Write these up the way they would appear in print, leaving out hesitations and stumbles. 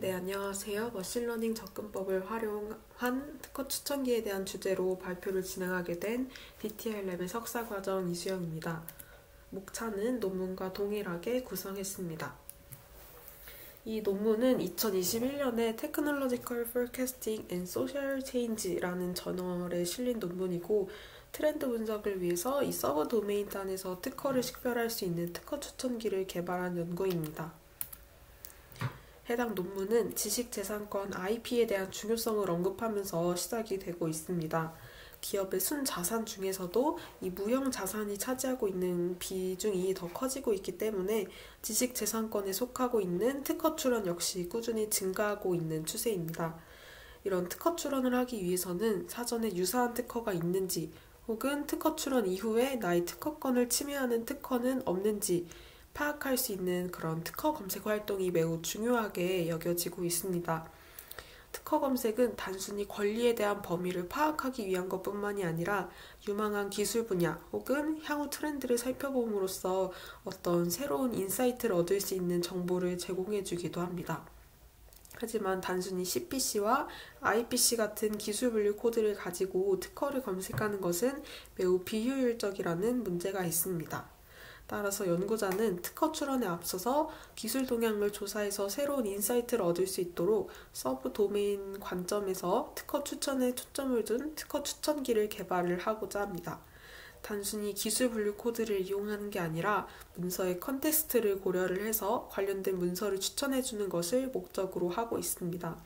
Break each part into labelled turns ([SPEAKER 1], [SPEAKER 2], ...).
[SPEAKER 1] 네, 안녕하세요. 머신러닝 접근법을 활용한 특허 추천기에 대한 주제로 발표를 진행하게 된 DTLM의 석사과정 이수영입니다. 목차는 논문과 동일하게 구성했습니다. 이 논문은 2021년에 Technological Forecasting and Social Change라는 저널에 실린 논문이고, 트렌드 분석을 위해서 이 서브 도메인 단에서 특허를 식별할 수 있는 특허 추천기를 개발한 연구입니다. 해당 논문은 지식재산권 IP에 대한 중요성을 언급하면서 시작이 되고 있습니다. 기업의 순자산 중에서도 이 무형자산이 차지하고 있는 비중이 더 커지고 있기 때문에 지식재산권에 속하고 있는 특허 출원 역시 꾸준히 증가하고 있는 추세입니다. 이런 특허 출원을 하기 위해서는 사전에 유사한 특허가 있는지, 혹은 특허 출원 이후에 나의 특허권을 침해하는 특허는 없는지 파악할 수 있는 그런 특허 검색 활동이 매우 중요하게 여겨지고 있습니다. 특허 검색은 단순히 권리에 대한 범위를 파악하기 위한 것뿐만이 아니라 유망한 기술 분야 혹은 향후 트렌드를 살펴봄으로써 어떤 새로운 인사이트를 얻을 수 있는 정보를 제공해 주기도 합니다. 하지만 단순히 CPC와 IPC 같은 기술 분류 코드를 가지고 특허를 검색하는 것은 매우 비효율적이라는 문제가 있습니다. 따라서 연구자는 특허 출원에 앞서서 기술 동향을 조사해서 새로운 인사이트를 얻을 수 있도록 서브 도메인 관점에서 특허 추천에 초점을 둔 특허 추천기를 개발을 하고자 합니다. 단순히 기술 분류 코드를 이용하는 게 아니라 문서의 컨텍스트를 고려를 해서 관련된 문서를 추천해주는 것을 목적으로 하고 있습니다.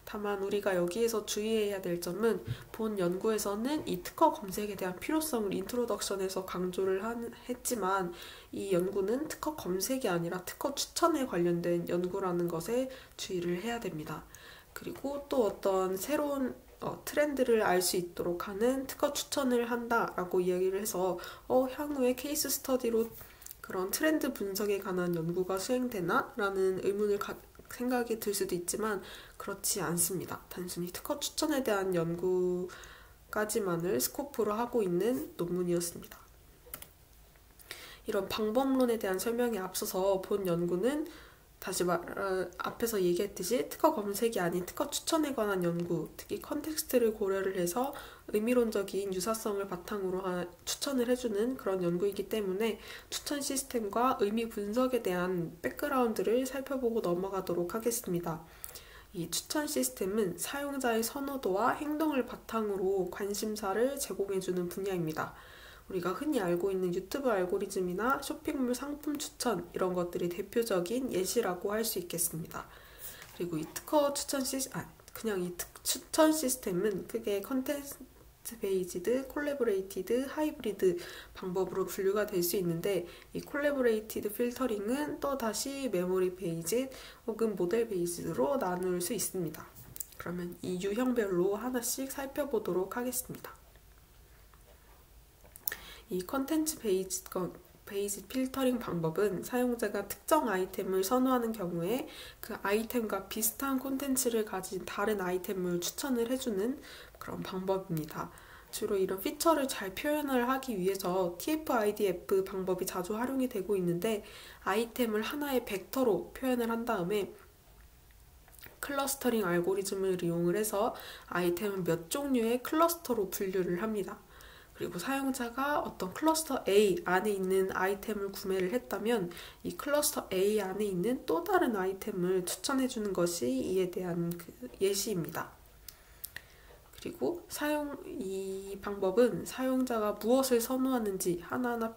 [SPEAKER 1] 다만 우리가 여기에서 주의해야 될 점은 본 연구에서는 이 특허 검색에 대한 필요성을 인트로덕션에서 강조를 했지만 이 연구는 특허 검색이 아니라 특허 추천에 관련된 연구라는 것에 주의를 해야 됩니다. 그리고 또 어떤 새로운 트렌드를 알 수 있도록 하는 특허 추천을 한다라고 이야기를 해서 향후에 케이스 스터디로 그런 트렌드 분석에 관한 연구가 수행되나? 라는 의문을 생각이 들 수도 있지만 그렇지 않습니다. 단순히 특허 추천에 대한 연구까지만을 스코프로 하고 있는 논문이었습니다. 이런 방법론에 대한 설명에 앞서서 본 연구는 앞에서 얘기했듯이 특허 검색이 아닌 특허 추천에 관한 연구, 특히 컨텍스트를 고려를 해서 의미론적인 유사성을 바탕으로 추천을 해주는 그런 연구이기 때문에 추천 시스템과 의미 분석에 대한 백그라운드를 살펴보고 넘어가도록 하겠습니다. 이 추천 시스템은 사용자의 선호도와 행동을 바탕으로 관심사를 제공해주는 분야입니다. 우리가 흔히 알고 있는 유튜브 알고리즘이나 쇼핑몰 상품 추천 이런 것들이 대표적인 예시라고 할 수 있겠습니다. 그리고 이 추천 시스템은 크게 컨텐츠 베이지드, 콜래보레이티드, 하이브리드 방법으로 분류가 될 수 있는데 이 콜래보레이티드 필터링은 또 다시 메모리 베이지드 혹은 모델 베이지드로 나눌 수 있습니다. 그러면 이 유형별로 하나씩 살펴보도록 하겠습니다. 이 컨텐츠 베이지 필터링 방법은 사용자가 특정 아이템을 선호하는 경우에 그 아이템과 비슷한 콘텐츠를 가진 다른 아이템을 추천을 해주는 그런 방법입니다. 주로 이런 피처를 잘 표현을 하기 위해서 TF-IDF 방법이 자주 활용이 되고 있는데 아이템을 하나의 벡터로 표현을 한 다음에 클러스터링 알고리즘을 이용을 해서 아이템을 몇 종류의 클러스터로 분류를 합니다. 그리고 사용자가 어떤 클러스터 A 안에 있는 아이템을 구매를 했다면 이 클러스터 A 안에 있는 또 다른 아이템을 추천해주는 것이 이에 대한 예시입니다. 그리고 이 방법은 사용자가 무엇을 선호하는지 하나하나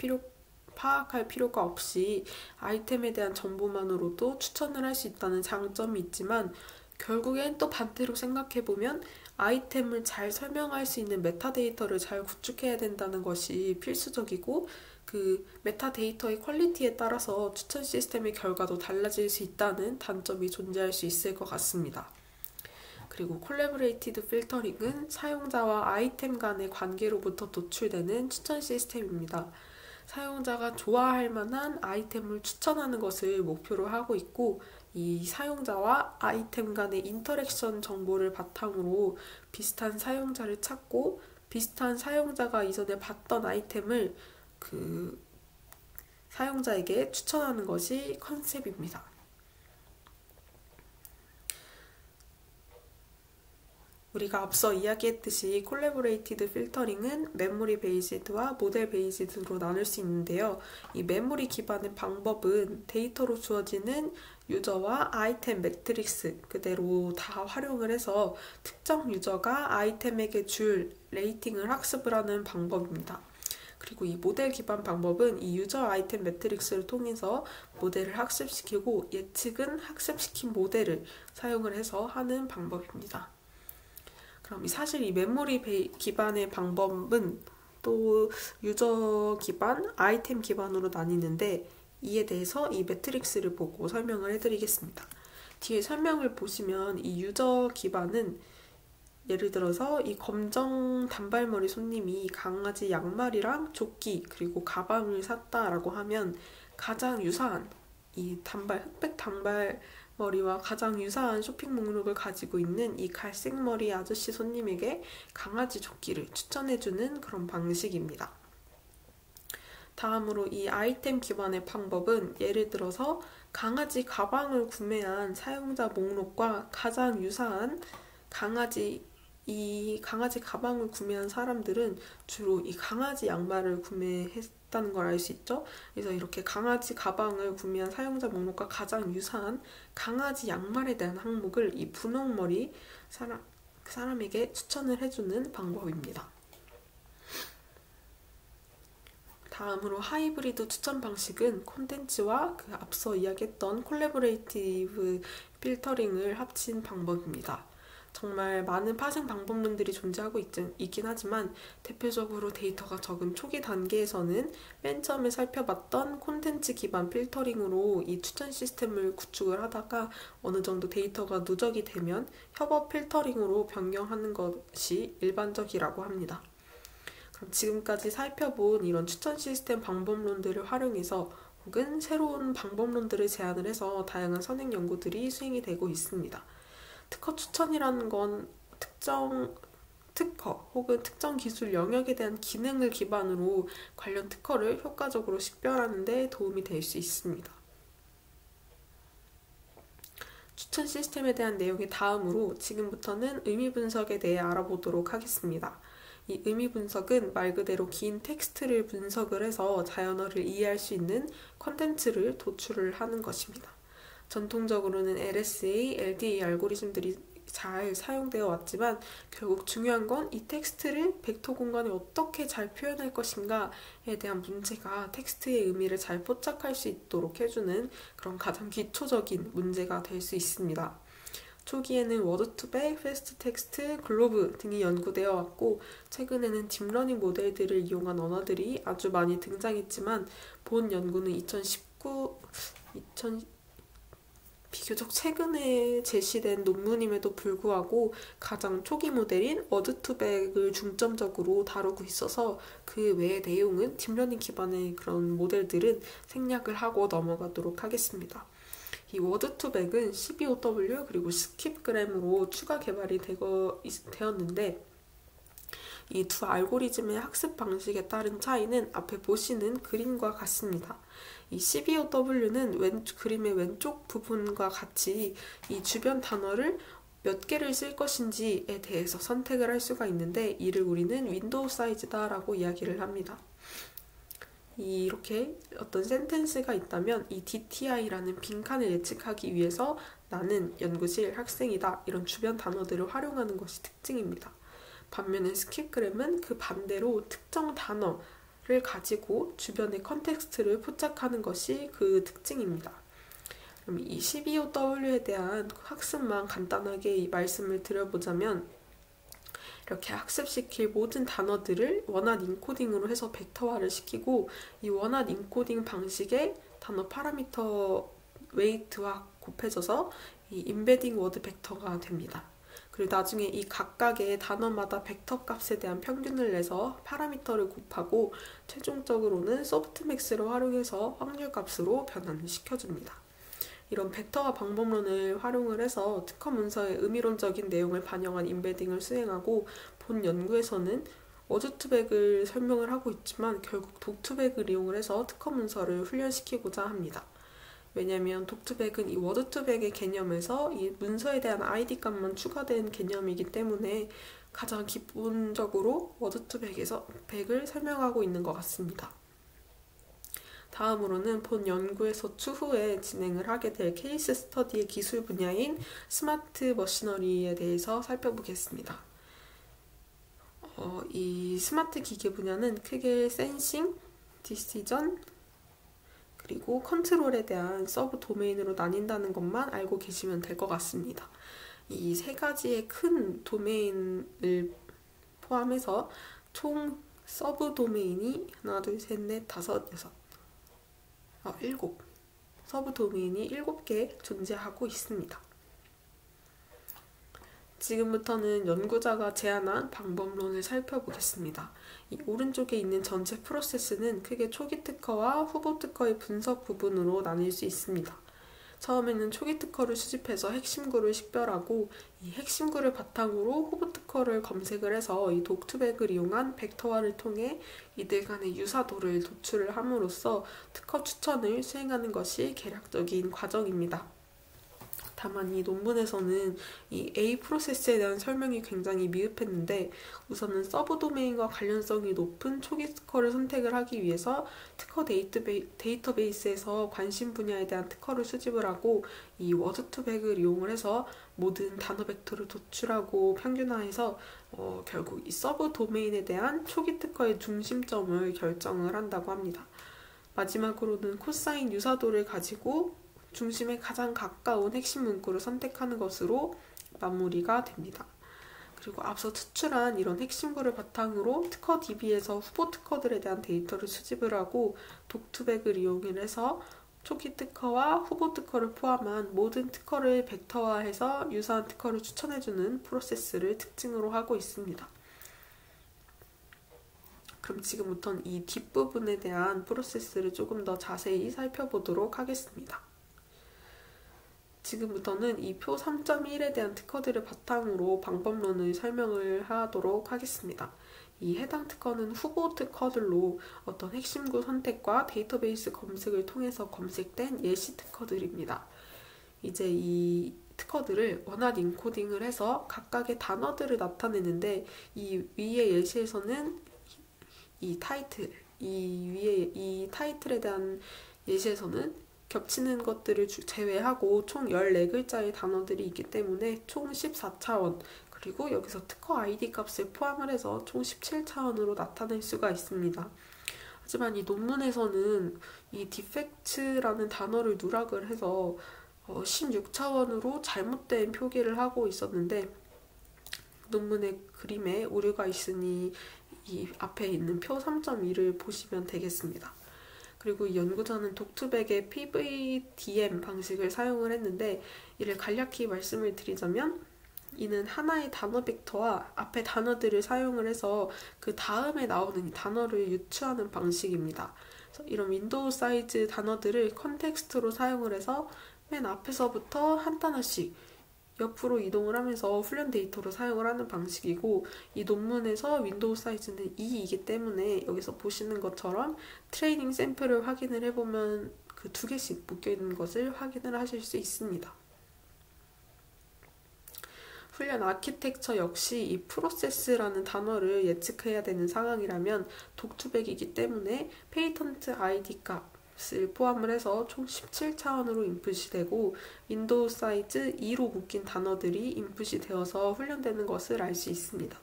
[SPEAKER 1] 파악할 필요가 없이 아이템에 대한 정보만으로도 추천을 할 수 있다는 장점이 있지만 결국엔 또 반대로 생각해보면 아이템을 잘 설명할 수 있는 메타데이터를 잘 구축해야 된다는 것이 필수적이고 그 메타데이터의 퀄리티에 따라서 추천 시스템의 결과도 달라질 수 있다는 단점이 존재할 수 있을 것 같습니다. 그리고 콜래보레이티드 필터링은 사용자와 아이템 간의 관계로부터 도출되는 추천 시스템입니다. 사용자가 좋아할 만한 아이템을 추천하는 것을 목표로 하고 있고 이 사용자와 아이템 간의 인터랙션 정보를 바탕으로 비슷한 사용자를 찾고 비슷한 사용자가 이전에 봤던 아이템을 사용자에게 추천하는 것이 컨셉입니다. 우리가 앞서 이야기했듯이 콜래보레이티드 필터링은 메모리 베이스드와 모델 베이스드로 나눌 수 있는데요. 이 메모리 기반의 방법은 데이터로 주어지는 유저와 아이템 매트릭스 그대로 다 활용을 해서 특정 유저가 아이템에게 줄 레이팅을 학습을 하는 방법입니다. 그리고 이 모델 기반 방법은 이 유저 아이템 매트릭스를 통해서 모델을 학습시키고 예측은 학습시킨 모델을 사용을 해서 하는 방법입니다. 그럼 사실 이 메모리 기반의 방법은 또 유저 기반, 아이템 기반으로 나뉘는데 이에 대해서 이 매트릭스를 보고 설명을 해드리겠습니다. 뒤에 설명을 보시면 이 유저 기반은 예를 들어서 이 검정 단발머리 손님이 강아지 양말이랑 조끼 그리고 가방을 샀다라고 하면 가장 유사한 이 흑백 단발머리와 가장 유사한 쇼핑 목록을 가지고 있는 이 갈색머리 아저씨 손님에게 강아지 조끼를 추천해주는 그런 방식입니다. 다음으로 이 아이템 기반의 방법은 예를 들어서 강아지 가방을 구매한 사용자 목록과 가장 유사한 이 강아지 가방을 구매한 사람들은 주로 이 강아지 양말을 구매했다는 걸 알 수 있죠. 그래서 이렇게 강아지 가방을 구매한 사용자 목록과 가장 유사한 강아지 양말에 대한 항목을 이 분홍머리 사람에게 추천을 해주는 방법입니다. 다음으로 하이브리드 추천 방식은 콘텐츠와 그 앞서 이야기했던 콜래보레이티브 필터링을 합친 방법입니다. 정말 많은 파생 방법론들이 존재하고 있긴 하지만 대표적으로 데이터가 적은 초기 단계에서는 맨 처음에 살펴봤던 콘텐츠 기반 필터링으로 이 추천 시스템을 구축을 하다가 어느 정도 데이터가 누적이 되면 협업 필터링으로 변경하는 것이 일반적이라고 합니다. 그럼 지금까지 살펴본 이런 추천 시스템 방법론들을 활용해서 혹은 새로운 방법론들을 제안을 해서 다양한 선행 연구들이 수행이 되고 있습니다. 특허 추천이라는 건 특정 특허 혹은 특정 기술 영역에 대한 기능을 기반으로 관련 특허를 효과적으로 식별하는 데 도움이 될 수 있습니다. 추천 시스템에 대한 내용의 다음으로 지금부터는 의미 분석에 대해 알아보도록 하겠습니다. 이 의미 분석은 말 그대로 긴 텍스트를 분석을 해서 자연어를 이해할 수 있는 컨텐츠를 도출을 하는 것입니다. 전통적으로는 LSA, LDA 알고리즘들이 잘 사용되어 왔지만 결국 중요한 건 이 텍스트를 벡터 공간에 어떻게 잘 표현할 것인가에 대한 문제가 텍스트의 의미를 잘 포착할 수 있도록 해주는 그런 가장 기초적인 문제가 될 수 있습니다. 초기에는 워드2백, 패스트 텍스트, 글로브 등이 연구되어 왔고 최근에는 딥러닝 모델들을 이용한 언어들이 아주 많이 등장했지만 본 연구는 비교적 최근에 제시된 논문임에도 불구하고 가장 초기 모델인 워드2백을 중점적으로 다루고 있어서 그 외의 내용은 딥러닝 기반의 그런 모델들은 생략을 하고 넘어가도록 하겠습니다. 이 워드2백은 12OW 그리고 스킵그램으로 추가 개발이 되었는데 이 두 알고리즘의 학습 방식에 따른 차이는 앞에 보시는 그림과 같습니다. 이 12OW는 그림의 왼쪽 부분과 같이 이 주변 단어를 몇 개를 쓸 것인지에 대해서 선택을 할 수가 있는데 이를 우리는 윈도우 사이즈다 라고 이야기를 합니다. 이렇게 어떤 센텐스가 있다면 이 DTI라는 빈칸을 예측하기 위해서 나는 연구실 학생이다 이런 주변 단어들을 활용하는 것이 특징입니다. 반면에 스킵그램은 그 반대로 특정 단어를 가지고 주변의 컨텍스트를 포착하는 것이 그 특징입니다. 그럼 이 12OW에 대한 학습만 간단하게 말씀을 드려보자면 이렇게 학습시킬 모든 단어들을 원한 인코딩으로 해서 벡터화를 시키고 이 원한 인코딩 방식의 단어 파라미터 웨이트와 곱해져서 이 임베딩 워드 벡터가 됩니다. 그리고 나중에 이 각각의 단어마다 벡터 값에 대한 평균을 내서 파라미터를 곱하고 최종적으로는 소프트맥스를 활용해서 확률 값으로 변환을 시켜줍니다. 이런 벡터화 방법론을 활용을 해서 특허 문서의 의미론적인 내용을 반영한 임베딩을 수행하고 본 연구에서는 워드2백을 설명을 하고 있지만 결국 독2백을 이용을 해서 특허 문서를 훈련시키고자 합니다. 왜냐면 독투백은 이 워드투백의 개념에서 이 문서에 대한 ID 값만 추가된 개념이기 때문에 가장 기본적으로 워드투백에서 백을 설명하고 있는 것 같습니다. 다음으로는 본 연구에서 추후에 진행을 하게 될 케이스 스터디의 기술 분야인 스마트 머시너리에 대해서 살펴보겠습니다. 이 스마트 기계 분야는 크게 센싱, 디시전, 그리고 컨트롤에 대한 서브 도메인으로 나뉜다는 것만 알고 계시면 될 것 같습니다. 이 세 가지의 큰 도메인을 포함해서 총 서브 도메인이 하나, 둘, 셋, 넷, 다섯, 여섯, 일곱. 서브 도메인이 7개 존재하고 있습니다. 지금부터는 연구자가 제안한 방법론을 살펴보겠습니다. 이 오른쪽에 있는 전체 프로세스는 크게 초기 특허와 후보 특허의 분석 부분으로 나뉠 수 있습니다. 처음에는 초기 특허를 수집해서 핵심구를 식별하고 이 핵심구를 바탕으로 후보 특허를 검색을 해서 이 독투백을 이용한 벡터화를 통해 이들 간의 유사도를 도출을 함으로써 특허 추천을 수행하는 것이 개략적인 과정입니다. 다만 이 논문에서는 이 A 프로세스에 대한 설명이 굉장히 미흡했는데 우선은 서브 도메인과 관련성이 높은 초기 특허를 선택을 하기 위해서 특허 데이터베이스에서 관심 분야에 대한 특허를 수집을 하고 이 워드2백을 이용을 해서 모든 단어 벡터를 도출하고 평균화해서 결국 이 서브 도메인에 대한 초기 특허의 중심점을 결정을 한다고 합니다. 마지막으로는 코사인 유사도를 가지고 중심에 가장 가까운 핵심 문구를 선택하는 것으로 마무리가 됩니다. 그리고 앞서 추출한 이런 핵심구를 바탕으로 특허 DB에서 후보 특허들에 대한 데이터를 수집을 하고 독투백을 이용해서 초기 특허와 후보 특허를 포함한 모든 특허를 벡터화해서 유사한 특허를 추천해주는 프로세스를 특징으로 하고 있습니다. 그럼 지금부터는 이 뒷부분에 대한 프로세스를 조금 더 자세히 살펴보도록 하겠습니다. 지금부터는 이 표 3.1에 대한 특허들을 바탕으로 방법론을 설명을 하도록 하겠습니다. 이 해당 특허는 후보 특허들로 어떤 핵심구 선택과 데이터베이스 검색을 통해서 검색된 예시 특허들입니다. 이제 이 특허들을 원활 인코딩을 해서 각각의 단어들을 나타내는데 이 위의 예시에서는 이 타이틀에 대한 예시에서는 겹치는 것들을 제외하고 총 14글자의 단어들이 있기 때문에 총 14차원, 그리고 여기서 특허 ID 값을 포함을 해서 총 17차원으로 나타낼 수가 있습니다. 하지만 이 논문에서는 이 defect라는 단어를 누락을 해서 16차원으로 잘못된 표기를 하고 있었는데 논문의 그림에 오류가 있으니 이 앞에 있는 표 3.2를 보시면 되겠습니다. 그리고 이 연구자는 독투백의 PVDM 방식을 사용을 했는데 이를 간략히 말씀을 드리자면 이는 하나의 단어 벡터와 앞에 단어들을 사용을 해서 그 다음에 나오는 단어를 유추하는 방식입니다. 그래서 이런 윈도우 사이즈 단어들을 컨텍스트로 사용을 해서 맨 앞에서부터 한 단어씩 옆으로 이동을 하면서 훈련 데이터로 사용을 하는 방식이고 이 논문에서 윈도우 사이즈는 2이기 때문에 여기서 보시는 것처럼 트레이닝 샘플을 확인을 해보면 그 2개씩 묶여있는 것을 확인을 하실 수 있습니다. 훈련 아키텍처 역시 이 프로세스라는 단어를 예측해야 되는 상황이라면 독투백이기 때문에 페이턴트 ID 값을 포함을 해서 총 17차원으로 인풋이 되고 윈도우 사이즈 2로 묶인 단어들이 인풋이 되어서 훈련되는 것을 알 수 있습니다.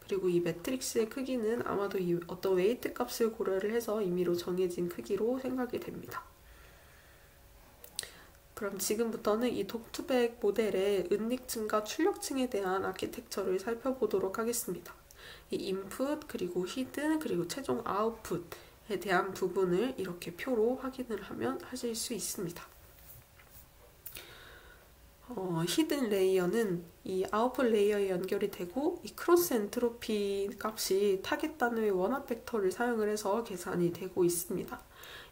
[SPEAKER 1] 그리고 이 매트릭스의 크기는 아마도 이 어떤 웨이트 값을 고려를 해서 임의로 정해진 크기로 생각이 됩니다. 그럼 지금부터는 이 독투백 모델의 은닉층과 출력층에 대한 아키텍처를 살펴보도록 하겠습니다. 이 인풋, 그리고 히든, 그리고 최종 아웃풋에 대한 부분을 이렇게 표로 확인을 하면 하실 수 있습니다. 히든 레이어는 이 아웃풋 레이어에 연결이 되고 이 크로스 엔트로피 값이 타겟 단어의 원합 벡터를 사용을 해서 계산이 되고 있습니다.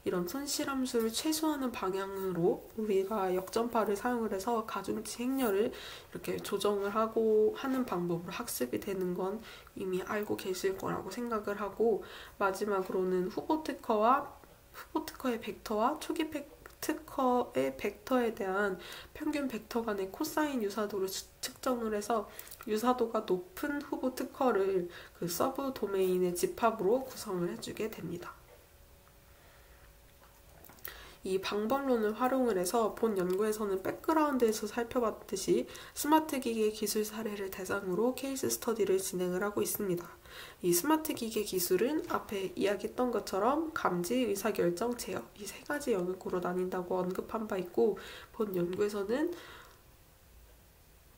[SPEAKER 1] 이런 손실함수를 최소화하는 방향으로 우리가 역전파를 사용을 해서 가중치 행렬을 이렇게 조정을 하고 하는 방법으로 학습이 되는 건 이미 알고 계실 거라고 생각을 하고 마지막으로는 후보 특허의 벡터와 초기 특허의 벡터에 대한 평균 벡터 간의 코사인 유사도를 측정을 해서 유사도가 높은 후보 특허를 그 서브 도메인의 집합으로 구성을 해주게 됩니다. 이 방법론을 활용을 해서 본 연구에서는 백그라운드에서 살펴봤듯이 스마트 기계 기술 사례를 대상으로 케이스 스터디를 진행을 하고 있습니다. 이 스마트 기계 기술은 앞에 이야기했던 것처럼 감지, 의사결정, 제어 이 세 가지 영역으로 나뉜다고 언급한 바 있고 본 연구에서는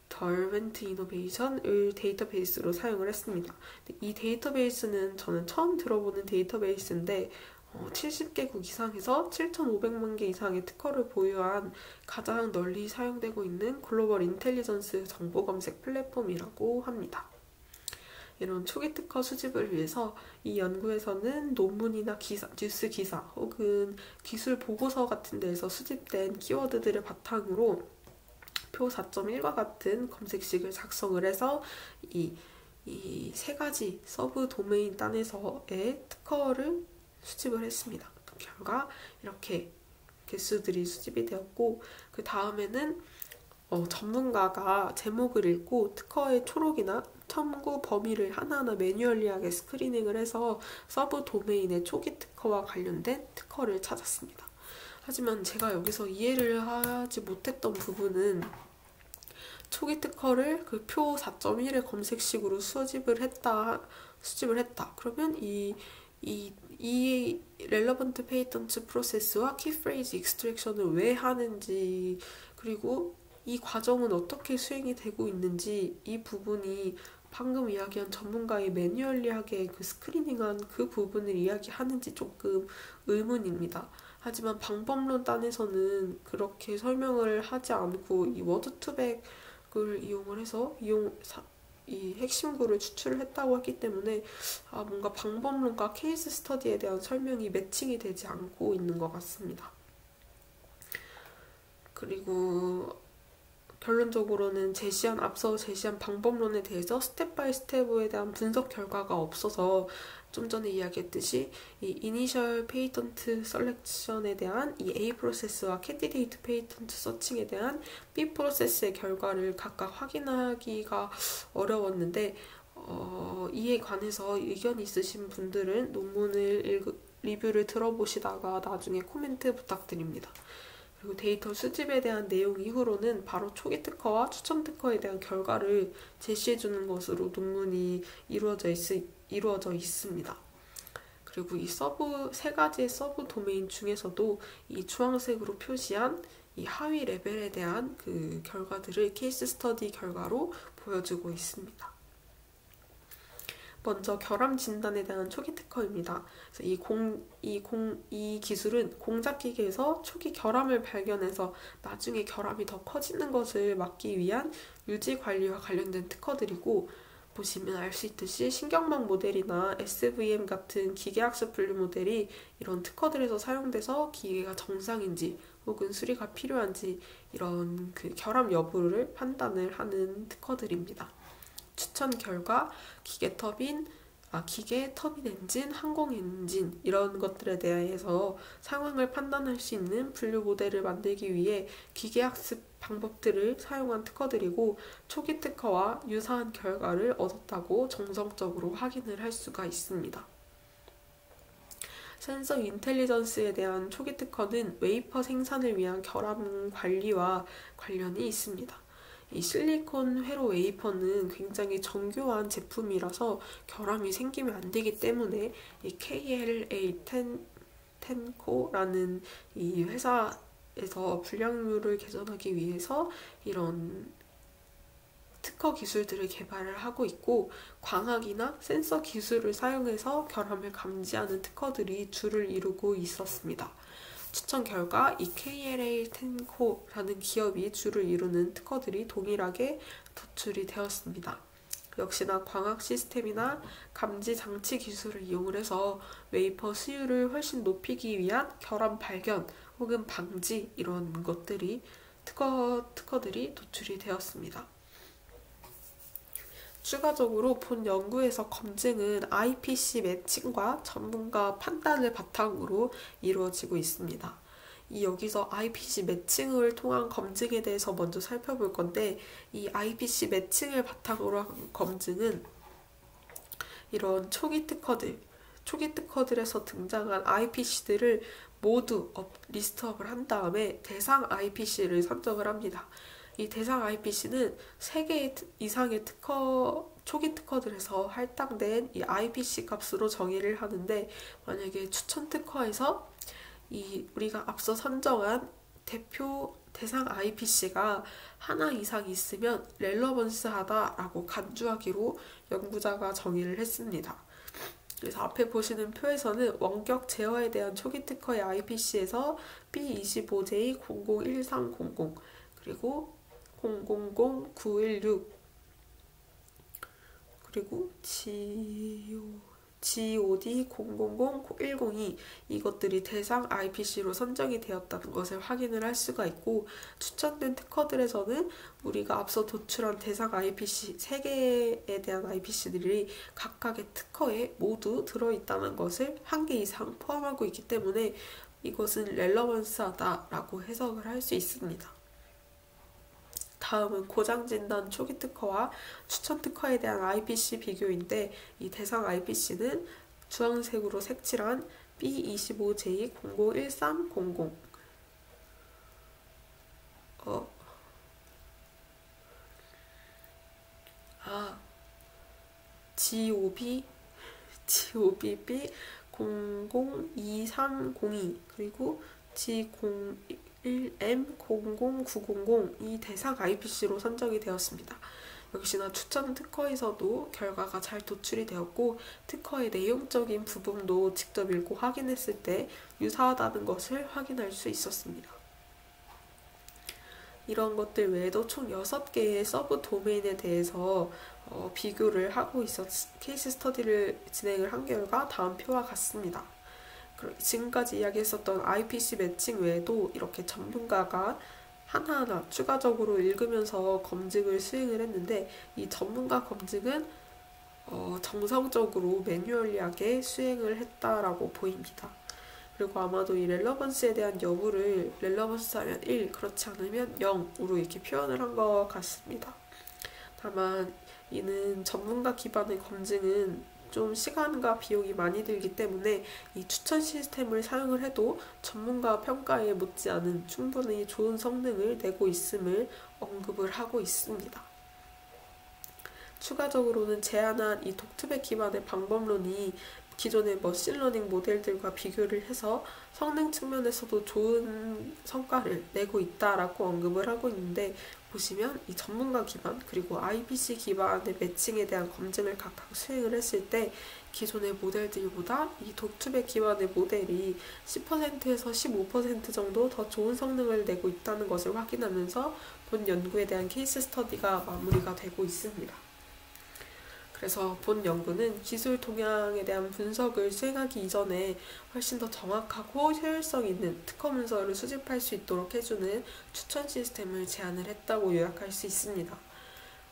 [SPEAKER 1] 더벤트 이노베이션을 데이터베이스로 사용을 했습니다. 이 데이터베이스는 저는 처음 들어보는 데이터베이스인데 70개국 이상에서 7,500만 개 이상의 특허를 보유한 가장 널리 사용되고 있는 글로벌 인텔리전스 정보 검색 플랫폼이라고 합니다. 이런 초기 특허 수집을 위해서 이 연구에서는 논문이나 기사, 뉴스 기사 혹은 기술 보고서 같은 데에서 수집된 키워드들을 바탕으로 표 4.1과 같은 검색식을 작성을 해서 이 세 가지 서브 도메인 단에서의 특허를 수집을 했습니다. 결과 이렇게 개수들이 수집이 되었고 그 다음에는 전문가가 제목을 읽고 특허의 초록이나 첨구 범위를 하나하나 매뉴얼리하게 스크리닝을 해서 서브 도메인의 초기 특허와 관련된 특허를 찾았습니다. 하지만 제가 여기서 이해를 하지 못했던 부분은 초기 특허를 그 표 4.1의 검색식으로 수집을 했다. 그러면 이 relevant patent 프로세스와 키프레이즈 익스트랙션을 왜 하는지 그리고 이 과정은 어떻게 수행이 되고 있는지 이 부분이 방금 이야기한 전문가의 매뉴얼리하게 그 스크리닝한 그 부분을 이야기하는지 조금 의문입니다. 하지만 방법론 단에서는 그렇게 설명을 하지 않고 이 워드2백을 이용을 해서 이 핵심구를 추출을 했다고 했기 때문에 뭔가 방법론과 케이스 스터디에 대한 설명이 매칭이 되지 않고 있는 것 같습니다. 그리고 결론적으로는 앞서 제시한 방법론에 대해서 스텝 바이 스텝에 대한 분석 결과가 없어서 좀 전에 이야기했듯이 이 이니셜 페이턴트 셀렉션에 대한 이 A 프로세스와 캔디데이트 페이턴트 서칭에 대한 B 프로세스의 결과를 각각 확인하기가 어려웠는데 이에 관해서 의견이 있으신 분들은 논문을 리뷰를 들어보시다가 나중에 코멘트 부탁드립니다. 그리고 데이터 수집에 대한 내용 이후로는 바로 초기 특허와 추천 특허에 대한 결과를 제시해주는 것으로 논문이 이루어져 있습니다. 그리고 이 세 가지의 서브 도메인 중에서도 이 주황색으로 표시한 이 하위 레벨에 대한 그 결과들을 케이스 스터디 결과로 보여주고 있습니다. 먼저 결함 진단에 대한 초기 특허입니다. 그래서 이 기술은 공작기계에서 초기 결함을 발견해서 나중에 결함이 더 커지는 것을 막기 위한 유지 관리와 관련된 특허들이고 보시면 알 수 있듯이 신경망 모델이나 SVM 같은 기계학습 분류 모델이 이런 특허들에서 사용돼서 기계가 정상인지 혹은 수리가 필요한지 이런 그 결함 여부를 판단을 하는 특허들입니다. 추천 결과, 기계, 터빈 엔진, 항공 엔진 이런 것들에 대해서 상황을 판단할 수 있는 분류 모델을 만들기 위해 기계학습 방법들을 사용한 특허들이고 초기 특허와 유사한 결과를 얻었다고 정성적으로 확인을 할 수가 있습니다. 센서 인텔리전스에 대한 초기 특허는 웨이퍼 생산을 위한 결함 관리와 관련이 있습니다. 이 실리콘 회로 웨이퍼는 굉장히 정교한 제품이라서 결함이 생기면 안 되기 때문에 이 KLA10Co라는 이 회사에서 불량률을 개선하기 위해서 이런 특허 기술들을 개발을 하고 있고 광학이나 센서 기술을 사용해서 결함을 감지하는 특허들이 주를 이루고 있었습니다. 추천 결과 이 KLA10Co라는 기업이 주를 이루는 특허들이 동일하게 도출이 되었습니다. 역시나 광학 시스템이나 감지 장치 기술을 이용을 해서 웨이퍼 수율을 훨씬 높이기 위한 결함 발견 혹은 방지 이런 것들이 특허들이 도출이 되었습니다. 추가적으로 본 연구에서 검증은 IPC 매칭과 전문가 판단을 바탕으로 이루어지고 있습니다. 여기서 IPC 매칭을 통한 검증에 대해서 먼저 살펴볼 건데, 이 IPC 매칭을 바탕으로 한 검증은 이런 초기 특허들에서 등장한 IPC들을 모두 리스트업을 한 다음에 대상 IPC를 선정을 합니다. 이 대상 IPC는 3개 이상의 초기 특허들에서 할당된 이 IPC 값으로 정의를 하는데, 만약에 추천 특허에서 우리가 앞서 선정한 대상 IPC가 하나 이상 있으면 렐러번스하다라고 간주하기로 연구자가 정의를 했습니다. 그래서 앞에 보시는 표에서는 원격 제어에 대한 초기 특허의 IPC에서 B25J001300 그리고 000916 그리고 GOD 000-102 이것들이 대상 IPC로 선정이 되었다는 것을 확인을 할 수가 있고, 추천된 특허들에서는 우리가 앞서 도출한 대상 IPC 3개에 대한 IPC들이 각각의 특허에 모두 들어있다는 것을 1개 이상 포함하고 있기 때문에 이것은 렐러번스하다라고 해석을 할 수 있습니다. 다음은 고장진단 초기 특허와 추천 특허에 대한 IPC 비교인데, 이 대상 IPC는 주황색으로 색칠한 B25J001300 GOBB 002302 그리고 G01M00900 이 대상 IPC로 선정이 되었습니다. 역시나 추천 특허에서도 결과가 잘 도출이 되었고, 특허의 내용적인 부분도 직접 읽고 확인했을 때 유사하다는 것을 확인할 수 있었습니다. 이런 것들 외에도 총 6개의 서브 도메인에 대해서 비교를 하고 케이스 스터디를 진행을 한 결과 다음 표와 같습니다. 지금까지 이야기했었던 IPC 매칭 외에도 이렇게 전문가가 하나하나 추가적으로 읽으면서 검증을 수행을 했는데, 이 전문가 검증은 정성적으로 매뉴얼리하게 수행을 했다라고 보입니다. 그리고 아마도 이 렐러번스에 대한 여부를 렐러번스하면 1, 그렇지 않으면 0으로 이렇게 표현을 한 것 같습니다. 다만 이는 전문가 기반의 검증은 좀 시간과 비용이 많이 들기 때문에 이 추천 시스템을 사용을 해도 전문가 평가에 못지않은 충분히 좋은 성능을 내고 있음을 언급을 하고 있습니다. 추가적으로는 제안한 이 독특백 기반의 방법론이 기존의 머신러닝 모델들과 비교를 해서 성능 측면에서도 좋은 성과를 내고 있다라고 언급을 하고 있는데, 보시면 이 전문가 기반 그리고 IPC 기반의 매칭에 대한 검증을 각각 수행을 했을 때 기존의 모델들보다 이 독투백 기반의 모델이 10%에서 15% 정도 더 좋은 성능을 내고 있다는 것을 확인하면서 본 연구에 대한 케이스 스터디가 마무리가 되고 있습니다. 그래서 본 연구는 기술 동향에 대한 분석을 수행하기 이전에 훨씬 더 정확하고 효율성 있는 특허 문서를 수집할 수 있도록 해주는 추천 시스템을 제안을 했다고 요약할 수 있습니다.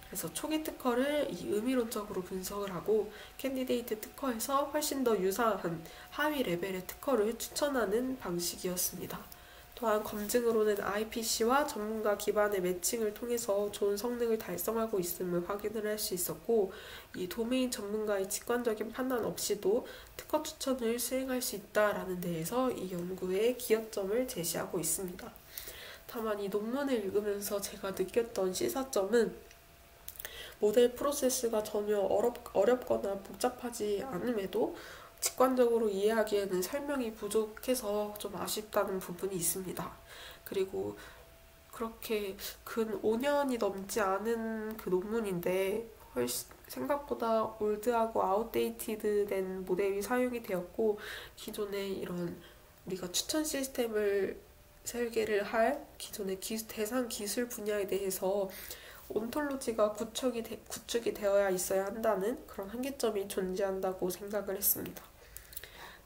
[SPEAKER 1] 그래서 초기 특허를 의미론적으로 분석을 하고 캔디데이트 특허에서 훨씬 더 유사한 하위 레벨의 특허를 추천하는 방식이었습니다. 또한 검증으로는 IPC와 전문가 기반의 매칭을 통해서 좋은 성능을 달성하고 있음을 확인을 할 수 있었고, 이 도메인 전문가의 직관적인 판단 없이도 특허 추천을 수행할 수 있다라는 데에서 이 연구의 기여점을 제시하고 있습니다. 다만 이 논문을 읽으면서 제가 느꼈던 시사점은 모델 프로세스가 전혀 어렵거나 복잡하지 않음에도 직관적으로 이해하기에는 설명이 부족해서 좀 아쉽다는 부분이 있습니다. 그리고 그렇게 근 5년이 넘지 않은 그 논문인데 훨씬 생각보다 올드하고 아웃데이티드된 모델이 사용이 되었고, 기존의 이런 우리가 추천 시스템을 설계를 할 기존의 대상 기술 분야에 대해서 온톨로지가 구축이 되어야 있어야 한다는 그런 한계점이 존재한다고 생각을 했습니다.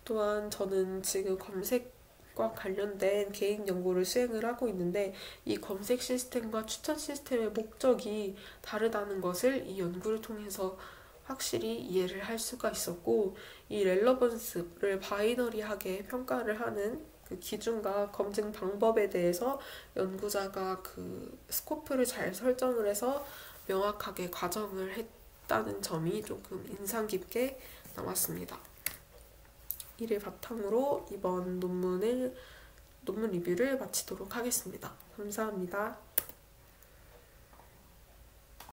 [SPEAKER 1] 또한 저는 지금 검색과 관련된 개인 연구를 수행을 하고 있는데, 이 검색 시스템과 추천 시스템의 목적이 다르다는 것을 이 연구를 통해서 확실히 이해를 할 수가 있었고, 이 렐러번스를 바이너리하게 평가를 하는 그 기준과 검증 방법에 대해서 연구자가 그 스코프를 잘 설정을 해서 명확하게 과정을 했다는 점이 조금 인상 깊게 남았습니다. 이를 바탕으로 이번 논문 리뷰를 마치도록 하겠습니다. 감사합니다.